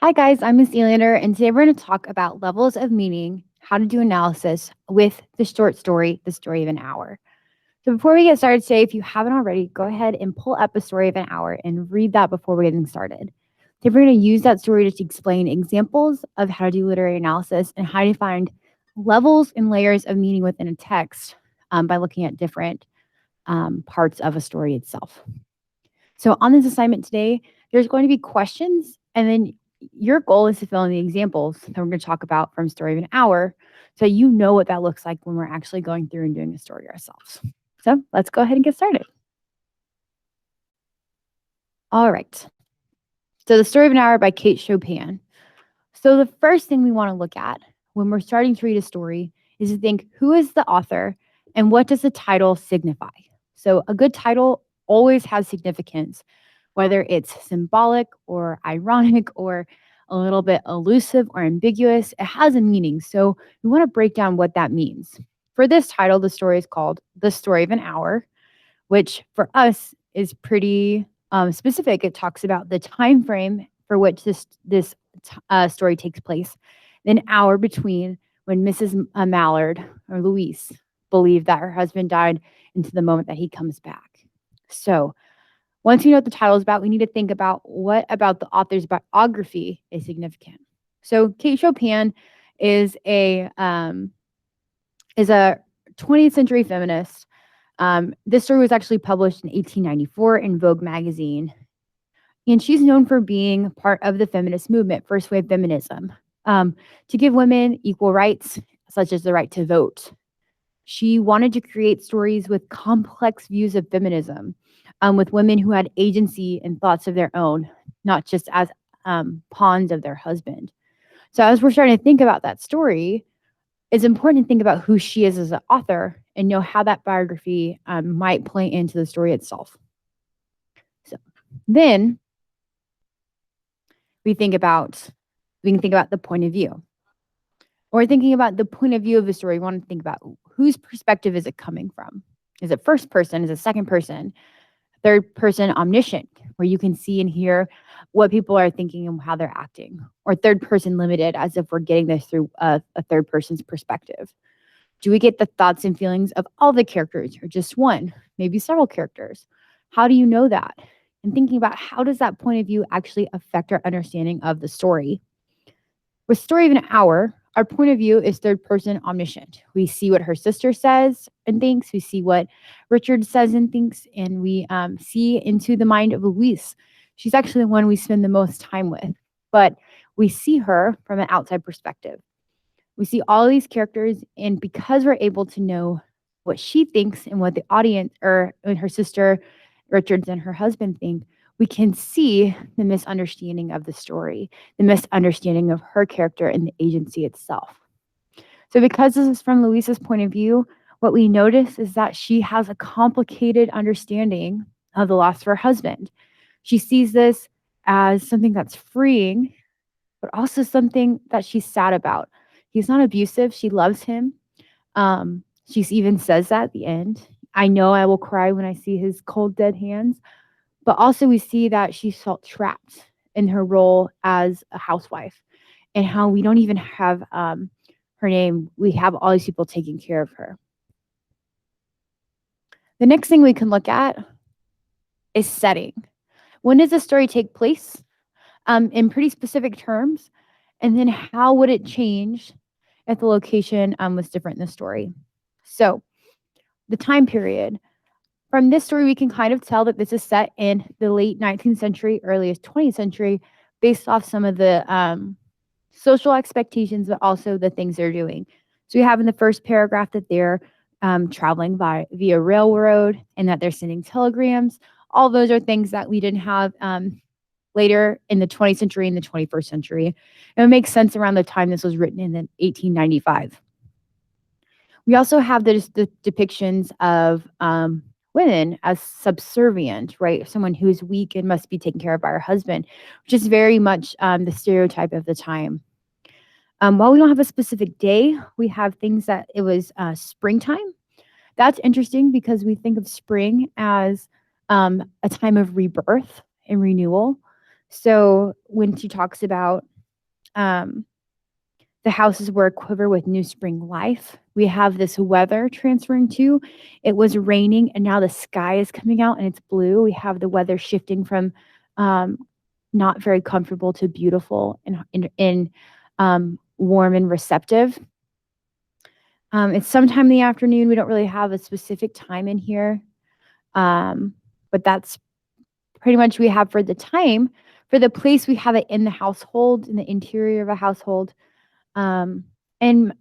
Hi, guys. I'm Miss Elander, and today we're going to talk about levels of meaning, how to do analysis with the short story, The Story of an Hour. So, before we get started today, if you haven't already, go ahead and pull up A Story of an Hour and read that before we're getting started. Today, we're going to use that story to explain examples of how to do literary analysis and how to find levels and layers of meaning within a text by looking at different parts of a story itself. So, on this assignment today, there's going to be questions, and then your goal is to fill in the examples that we're going to talk about from Story of an Hour so you know what that looks like when we're actually going through and doing the story ourselves. So, let's go ahead and get started. All right. So, The Story of an Hour by Kate Chopin. So, the first thing we want to look at when we're starting to read a story is to think, who is the author and what does the title signify? So, a good title always has significance, whether it's symbolic or ironic or a little bit elusive or ambiguous. It has a meaning. So, we want to break down what that means. For this title, the story is called The Story of an Hour, which for us is pretty specific. It talks about the time frame for which this story takes place, an hour between when Mrs. Mallard or Louise believed that her husband died into the moment that he comes back. So once we know what the title is about, we need to think about what about the author's biography is significant. So Kate Chopin is a 20th century feminist. This story was actually published in 1894 in Vogue magazine. And she's known for being part of the feminist movement, first wave feminism, to give women equal rights, such as the right to vote. She wanted to create stories with complex views of feminism, with women who had agency and thoughts of their own, not just as pawns of their husband. So, as we're starting to think about that story, it's important to think about who she is as an author and know how that biography might play into the story itself. So, then we can think about the point of view. Or thinking about the point of view of the story, we want to think about whose perspective is it coming from? Is it first person? Is it second person? Third person omniscient, where you can see and hear what people are thinking and how they're acting? Or third person limited, as if we're getting this through a third person's perspective? Do we get the thoughts and feelings of all the characters or just one, maybe several characters? How do you know that? And thinking about how does that point of view actually affect our understanding of the story? With Story of an Hour, our point of view is third person omniscient. We see what her sister says and thinks. We see what Richard says and thinks, and we see into the mind of Louise. She's actually the one we spend the most time with, but we see her from an outside perspective. We see all these characters, and because we're able to know what she thinks and what the audience or her sister, Richards, and her husband think, we can see the misunderstanding of the story, the misunderstanding of her character and the agency itself. So, because this is from Louise's point of view, what we notice is that she has a complicated understanding of the loss of her husband. She sees this as something that's freeing, but also something that she's sad about. He's not abusive. She loves him. She even says that at the end. I know I will cry when I see his cold, dead hands. But also, we see that she felt trapped in her role as a housewife and how we don't even have her name. We have all these people taking care of her. The next thing we can look at is setting. When does the story take place? In pretty specific terms. And then how would it change if the location was different in the story? So, the time period. From this story, we can kind of tell that this is set in the late 19th century, earliest 20th century, based off some of the social expectations, but also the things they're doing. So we have in the first paragraph that they're traveling via railroad and that they're sending telegrams. All those are things that we didn't have later in the 20th century and the 21st century. And it makes sense around the time this was written in 1895. We also have the depictions of women as subservient, right? Someone who's weak and must be taken care of by her husband, which is very much the stereotype of the time. While we don't have a specific day, we have things that it was springtime. That's interesting because we think of spring as a time of rebirth and renewal. So when she talks about the houses were a quiver with new spring life. We have this weather transferring to. It was raining and now the sky is coming out and it's blue. We have the weather shifting from um, not very comfortable to beautiful and warm and receptive. It's sometime in the afternoon. We don't really have a specific time in here, but that's pretty much we have for the time. For the place, we have it in the household, in the interior of a household. And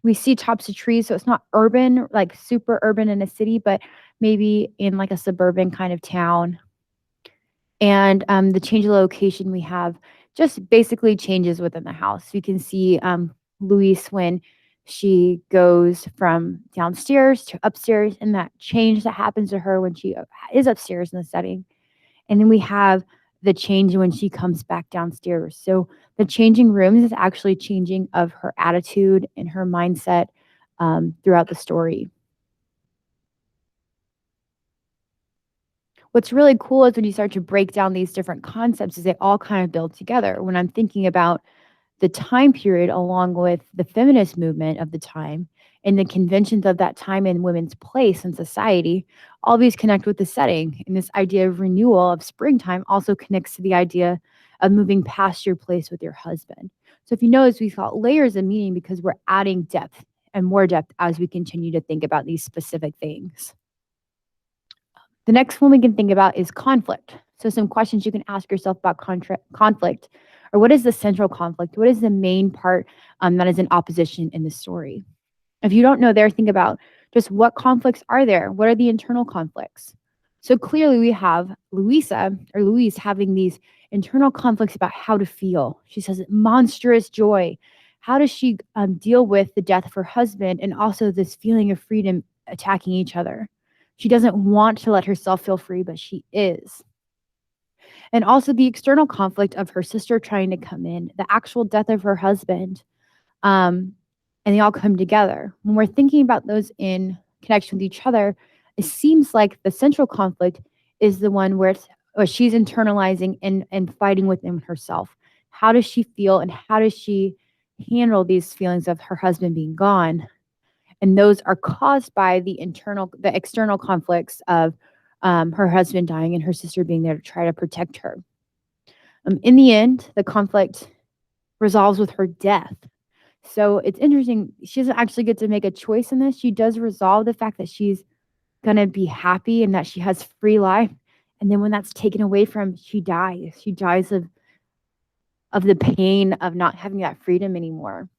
we see tops of trees, so it's not urban, like super urban in a city, but maybe in like a suburban kind of town. And the change of location we have just basically changes within the house. You can see Louise when she goes from downstairs to upstairs, and that change that happens to her when she is upstairs in the setting. And then we have the change when she comes back downstairs. So the changing rooms is actually changing of her attitude and her mindset throughout the story. What's really cool is when you start to break down these different concepts is they all kind of build together. When I'm thinking about the time period along with the feminist movement of the time and the conventions of that time and women's place in society, all these connect with the setting. And this idea of renewal of springtime also connects to the idea of moving past your place with your husband. So if you notice, we've got layers of meaning because we're adding depth and more depth as we continue to think about these specific things. The next one we can think about is conflict. So some questions you can ask yourself about conflict, or what is the central conflict? What is the main part that is in opposition in the story? If you don't know there, think about just what conflicts are there? What are the internal conflicts? So clearly we have Louise having these internal conflicts about how to feel. She says monstrous joy. How does she deal with the death of her husband and also this feeling of freedom attacking each other? She doesn't want to let herself feel free, but she is. And also the external conflict of her sister trying to come in, the actual death of her husband, and they all come together. When we're thinking about those in connection with each other, it seems like the central conflict is the one where she's internalizing and fighting within herself. How does she feel and how does she handle these feelings of her husband being gone? And those are caused by the external conflicts of her husband dying and her sister being there to try to protect her. In the end, the conflict resolves with her death. So it's interesting. She doesn't actually get to make a choice in this. She does resolve the fact that she's going to be happy and that she has free life. And then when that's taken away from, she dies. She dies of the pain of not having that freedom anymore.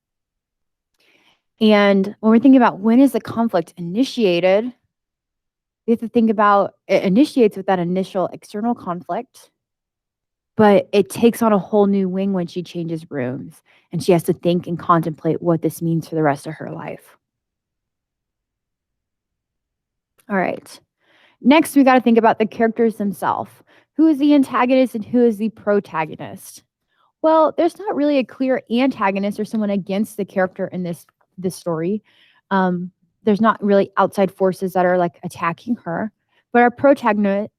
And when we're thinking about when is the conflict initiated, we have to think about it initiates with that initial external conflict, but it takes on a whole new wing when she changes rooms and she has to think and contemplate what this means for the rest of her life. All right. Next, we got to think about the characters themselves. Who is the antagonist and who is the protagonist? Well, there's not really a clear antagonist or someone against the character in this story. There's not really outside forces that are like attacking her, but our protagonist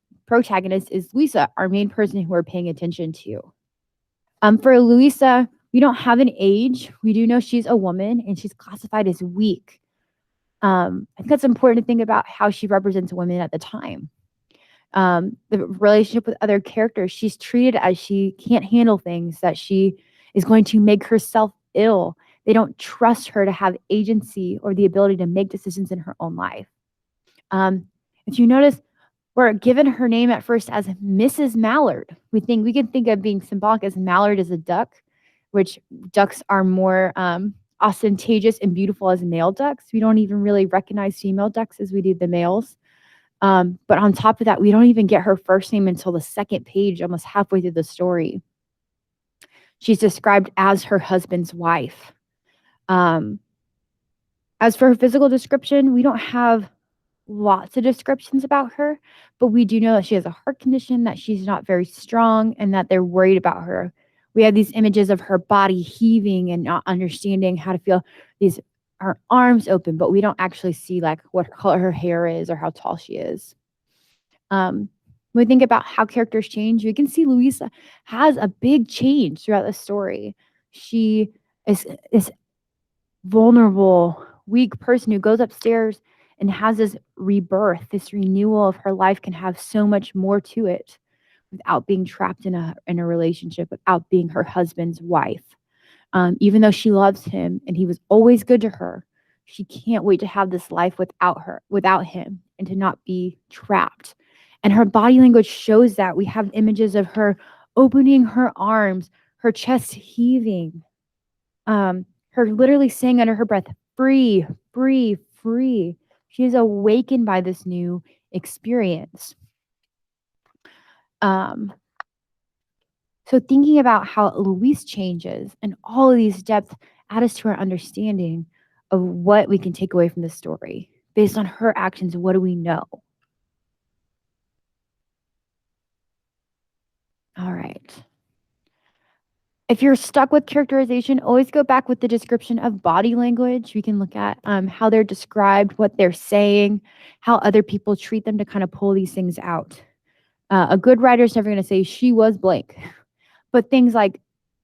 is Louisa, our main person who we're paying attention to. For Louisa, we don't have an age. We do know she's a woman and she's classified as weak. I think that's important to think about how she represents women at the time. The relationship with other characters, she's treated as she can't handle things, that she is going to make herself ill. They don't trust her to have agency or the ability to make decisions in her own life. If you notice, we're given her name at first as Mrs. Mallard. We can think of being symbolic as Mallard as a duck, which ducks are more ostentatious and beautiful as male ducks. We don't even really recognize female ducks as we do the males. But on top of that, we don't even get her first name until the second page, almost halfway through the story. She's described as her husband's wife. As for her physical description, we don't have lots of descriptions about her, but we do know that she has a heart condition, that she's not very strong, and that they're worried about her. We have these images of her body heaving and not understanding how to feel, her arms open, but we don't actually see like what color her hair is or how tall she is. When we think about how characters change, we can see Louisa has a big change throughout the story. She is this vulnerable, weak person who goes upstairs and has this rebirth, this renewal of her life can have so much more to it without being trapped in a relationship, without being her husband's wife. Even though she loves him and he was always good to her, she can't wait to have this life without him, and to not be trapped. And her body language shows that. We have images of her opening her arms, her chest heaving, her literally saying under her breath, free, free, free. She is awakened by this new experience. So thinking about how Louise changes and all of these depths add us to our understanding of what we can take away from the story. Based on her actions, what do we know? All right. If you're stuck with characterization, always go back with the description of body language. We can look at how they're described, what they're saying, how other people treat them to kind of pull these things out. A good writer is never going to say she was blank, but things like,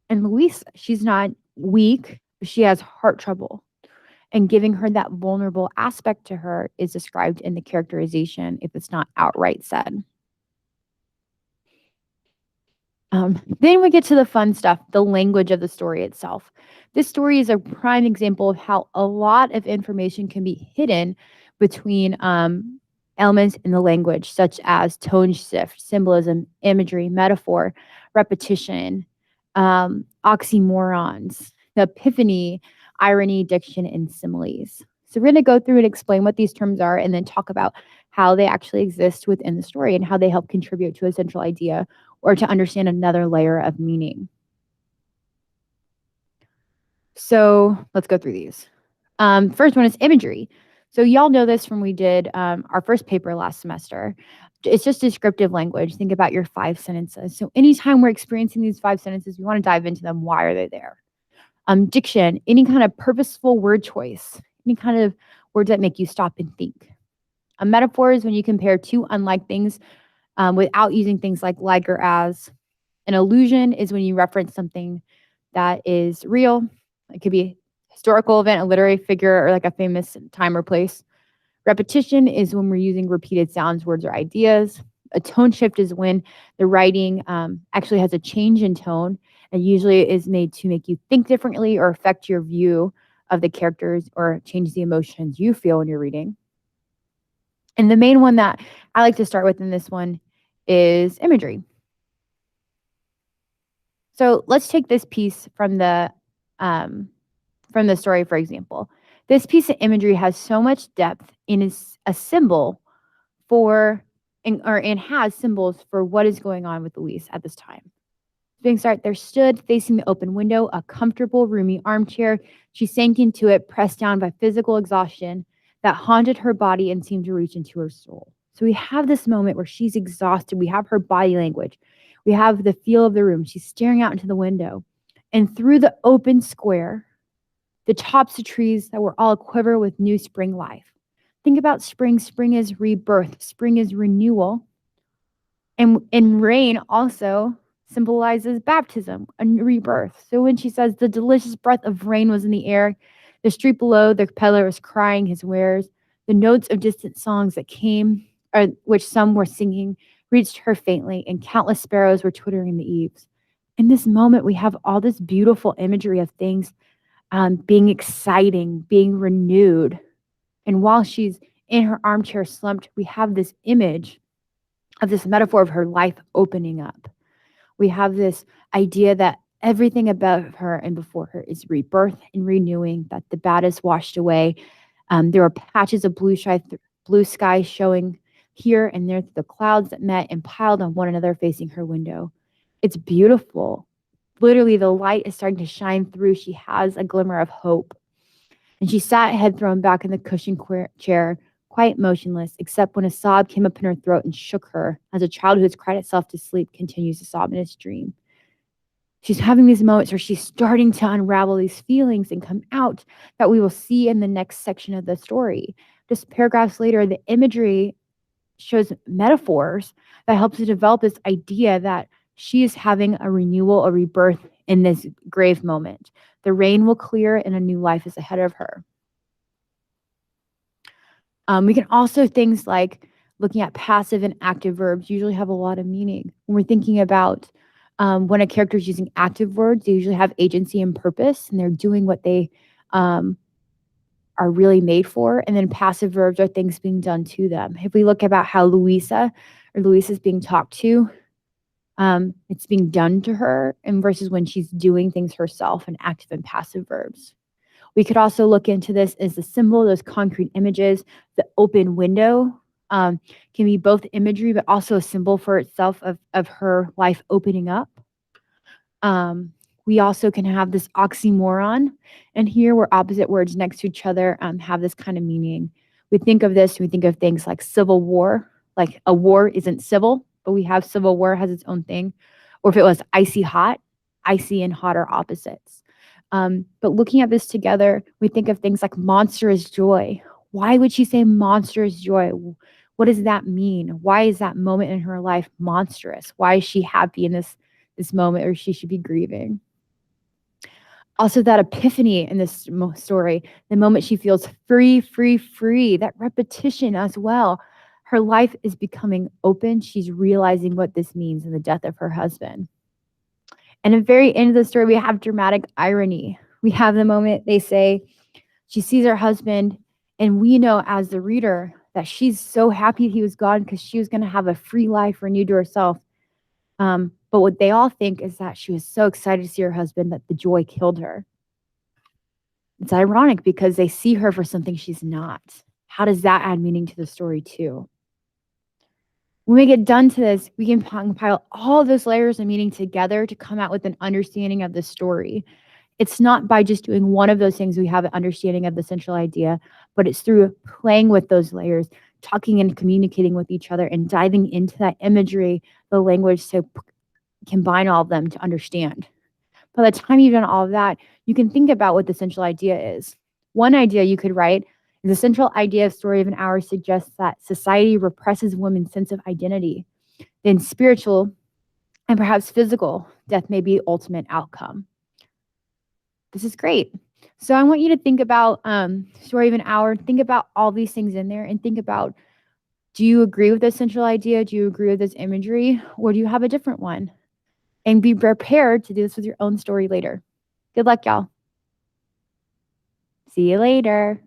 and Louise, she's not weak, but she has heart trouble. And giving her that vulnerable aspect to her is described in the characterization if it's not outright said. Then we get to the fun stuff, the language of the story itself. This story is a prime example of how a lot of information can be hidden between elements in the language, such as tone shift, symbolism, imagery, metaphor, repetition, oxymorons, the epiphany, irony, diction, and similes. So we're going to go through and explain what these terms are and then talk about how they actually exist within the story and how they help contribute to a central idea or to understand another layer of meaning. So let's go through these. First one is imagery. So y'all know this from we did our first paper last semester. It's just descriptive language. Think about your 5 sentences. So anytime we're experiencing these 5 sentences, we want to dive into them. Why are they there? Diction, any kind of purposeful word choice, any kind of words that make you stop and think. A metaphor is when you compare two unlike things without using things like or as. An allusion is when you reference something that is real. It could be a historical event, a literary figure, or like a famous time or place. Repetition is when we're using repeated sounds, words, or ideas. A tone shift is when the writing actually has a change in tone and usually is made to make you think differently or affect your view of the characters or change the emotions you feel when you're reading. And the main one that I like to start with in this one is imagery. So let's take this piece from the story, for example. This piece of imagery has so much depth and is a symbol for, and has symbols for what is going on with Louise at this time. Being start, there stood facing the open window, a comfortable, roomy armchair. She sank into it, pressed down by physical exhaustion that haunted her body and seemed to reach into her soul. So we have this moment where she's exhausted. We have her body language. We have the feel of the room. She's staring out into the window. And through the open square, the tops of trees that were all aquiver with new spring life. Think about spring. Spring is rebirth. Spring is renewal. And rain also symbolizes baptism, a rebirth. So when she says the delicious breath of rain was in the air, the street below, the peddler was crying his wares, the notes of distant songs that came, or which some were singing, reached her faintly, and countless sparrows were twittering in the eaves. In this moment, we have all this beautiful imagery of things being exciting, being renewed. And while she's in her armchair slumped, we have this image of this metaphor of her life opening up. We have this idea that everything above her and before her is rebirth and renewing, that the bad is washed away. There are patches of blue sky showing here and there through the clouds that met and piled on one another facing her window. It's beautiful. Literally, the light is starting to shine through. She has a glimmer of hope. And she sat head thrown back in the cushioned chair, quite motionless, except when a sob came up in her throat and shook her, as a child who has cried itself to sleep continues to sob in its dream. She's having these moments where she's starting to unravel these feelings and come out that we will see in the next section of the story. Just paragraphs later, the imagery shows metaphors that helps to develop this idea that She is having a renewal, a rebirth in this grave moment. The rain will clear and a new life is ahead of her. We can also things like looking at passive and active verbs usually have a lot of meaning. When we're thinking about when a character is using active words, they usually have agency and purpose, and they're doing what they are really made for. And then passive verbs are things being done to them. If we look about how Louisa is being talked to, it's being done to her, and versus when she's doing things herself and active and passive verbs. We could also look into this as a symbol, those concrete images. The open window can be both imagery, but also a symbol for itself of her life opening up. We also can have this oxymoron, and here where opposite words next to each other have this kind of meaning. We think of things like civil war, like a war isn't civil, but we have civil war has its own thing. Or if it was icy hot, icy and hot are opposites. But looking at this together, we think of things like monstrous joy. Why would she say monstrous joy? What does that mean? Why is that moment in her life monstrous? Why is she happy in this moment, or she should be grieving? Also, that epiphany in this story, the moment she feels free, free, free, that repetition as well. Her life is becoming open. She's realizing what this means in the death of her husband. And at the very end of the story, we have dramatic irony. We have the moment they say she sees her husband, and we know as the reader that she's so happy he was gone because she was going to have a free life renewed to herself. But what they all think is that she was so excited to see her husband that the joy killed her. It's ironic because they see her for something she's not. How does that add meaning to the story too? When we get done to this, we can compile all of those layers of meaning together to come out with an understanding of the story. It's not by just doing one of those things we have an understanding of the central idea, but it's through playing with those layers, talking and communicating with each other, and diving into that imagery, the language, to combine all of them to understand. By the time you've done all of that, you can think about what the central idea is. One idea you could write is the central idea of Story of an Hour suggests that society represses women's sense of identity. Then spiritual and perhaps physical death may be ultimate outcome. This is great. So I want you to think about Story of an Hour, think about all these things in there, and think about, do you agree with this central idea? Do you agree with this imagery? Or do you have a different one? And be prepared to do this with your own story later. Good luck, y'all. See you later.